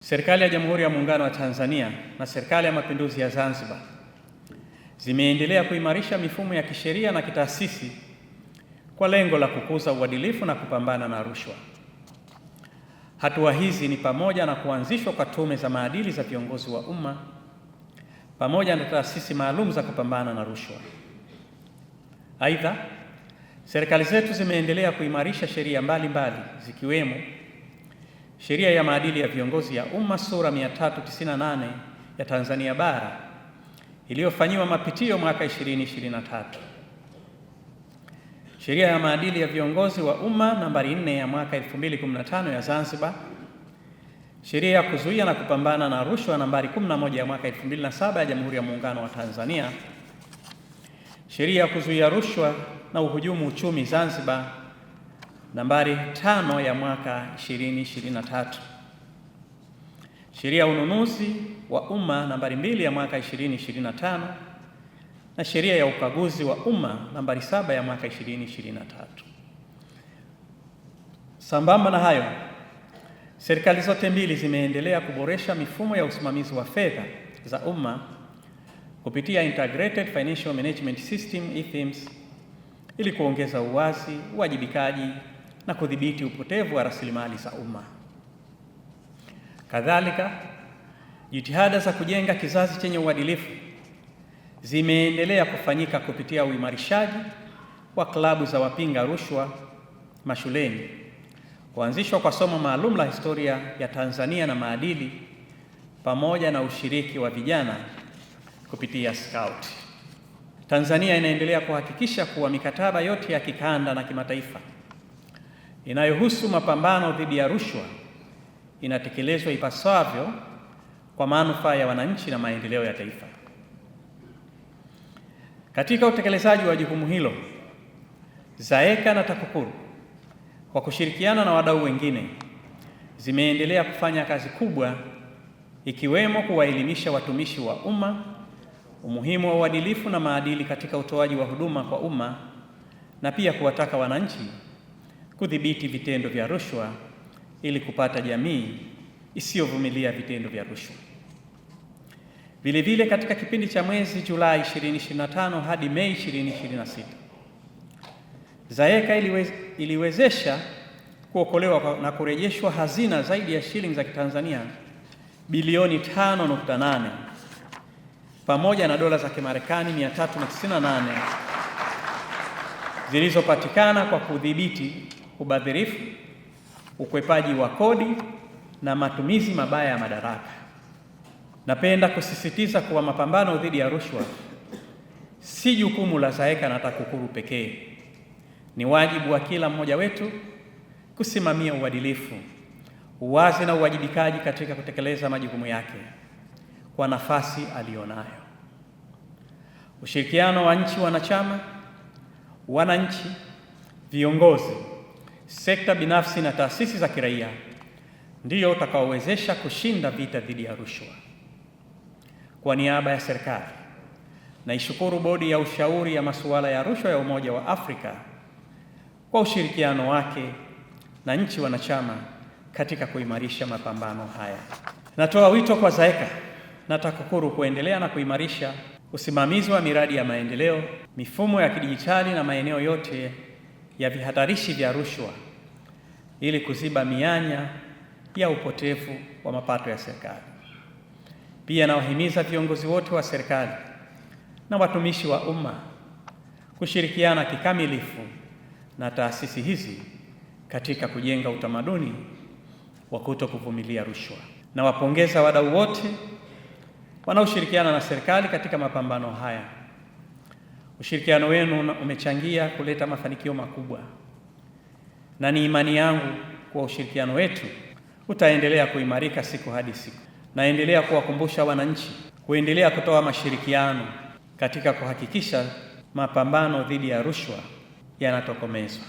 Serikali ya Jamhuri ya Muungano wa Tanzania na Serikali ya Mapinduzi ya Zanzibar zimeendelea kuimarisha mifumo ya kisheria na kitaasisi kwa lengo la kukuza uadilifu na kupambana na rushwa. Hatua hizi ni pamoja na kuanzishwa kwa tume za maadili za viongozi wa umma pamoja na taasisi maalum za kupambana na rushwa. Aidha, serikali zetu zimeendelea kuimarisha sheria mbalimbali zikiwemo Sheria ya Maadili ya Viongozi ya Umma sura 398 ya Tanzania Bara iliyofanyiwa mapitio mwaka 2023. Sheria ya Maadili ya Viongozi wa Umma nambari 4 ya mwaka 2015 ya Zanzibar. Sheria ya Kuzuia na Kupambana na Rushwa nambari 11 ya mwaka 2007 ya Jamhuri ya Muungano wa Tanzania. Sheria ya Kuzuia Rushwa na Uhujumu Uchumi Zanzibar nambari 5 ya mwaka 2023. Sheria ya Ununuzi wa Umma nambari 2 ya mwaka 2025 na Sheria ya Ukaguzi wa Umma nambari 7 ya mwaka 2023. Sambamba na hayo, serikali zote mbili zimeendelea kuboresha mifumo ya usimamizi wa fedha za umma kupitia Integrated Financial Management System IFIMS ili kuongeza uwazi, uwajibikaji na kudhibiti upotevu wa rasilimali za umma. Kadhalika, jitihada za kujenga kizazi chenye uadilifu zimeendelea kufanyika kupitia uimarishaji wa klabu za wapinga rushwa mashuleni, kuanzishwa kwa somo maalum la historia ya Tanzania na maadili, pamoja na ushiriki wa vijana kupitia Scout. Tanzania inaendelea kuhakikisha kuwa mikataba yote ya kikanda na kimataifa inayohusu mapambano dhidi ya rushwa inatekelezwa ipasavyo kwa manufaa ya wananchi na maendeleo ya taifa. Katika utekelezaji wa jukumu hilo, ZAECA na TAKUKURU kwa kushirikiana na wadau wengine zimeendelea kufanya kazi kubwa, ikiwemo kuwaelimisha watumishi wa umma umuhimu wa uadilifu na maadili katika utoaji wa huduma kwa umma, na pia kuwataka wananchi kudhibiti vitendo vya rushwa ili kupata jamii isiyovumilia vitendo vya rushwa. Vile vile, katika kipindi cha mwezi Julai 2025 hadi Mei 2026, ZAECA iliwezesha kuokolewa na kurejeshwa hazina zaidi ya shilingi za Kitanzania bilioni 5.8 pamoja na dola za Kimarekani 398 zilizopatikana kwa kudhibiti ubadhirifu, ukwepaji wa kodi na matumizi mabaya ya madaraka. Napenda kusisitiza kuwa mapambano dhidi ya rushwa si jukumu la ZAECA na TAKUKURU pekee. Ni wajibu wa kila mmoja wetu kusimamia uadilifu, uwazi na uwajibikaji katika kutekeleza majukumu yake kwa nafasi aliyonayo. Ushirikiano wa nchi wanachama, wananchi, viongozi, sekta binafsi na taasisi za kiraia ndiyo utakaowezesha kushinda vita dhidi ya rushwa. Kwa niaba ya serikali, naishukuru Bodi ya Ushauri ya Masuala ya Rushwa ya Umoja wa Afrika kwa ushirikiano wake na nchi wanachama katika kuimarisha mapambano haya. Natoa wito kwa ZAECA na TAKUKURU kuendelea na kuimarisha usimamizi wa miradi ya maendeleo, mifumo ya kidijitali na maeneo yote ya vihatarishi vya rushwa ili kuziba mianya ya upotevu wa mapato ya serikali. Pia nawahimiza viongozi wote wa serikali na watumishi wa umma kushirikiana kikamilifu na taasisi hizi katika kujenga utamaduni wa kutokuvumilia rushwa. Nawapongeza wadau wote wanaoshirikiana na serikali katika mapambano haya. Ushirikiano wenu umechangia kuleta mafanikio makubwa, na ni imani yangu kuwa ushirikiano wetu utaendelea kuimarika siku hadi siku. Naendelea kuwakumbusha wananchi kuendelea kutoa mashirikiano katika kuhakikisha mapambano dhidi ya rushwa yanatokomezwa.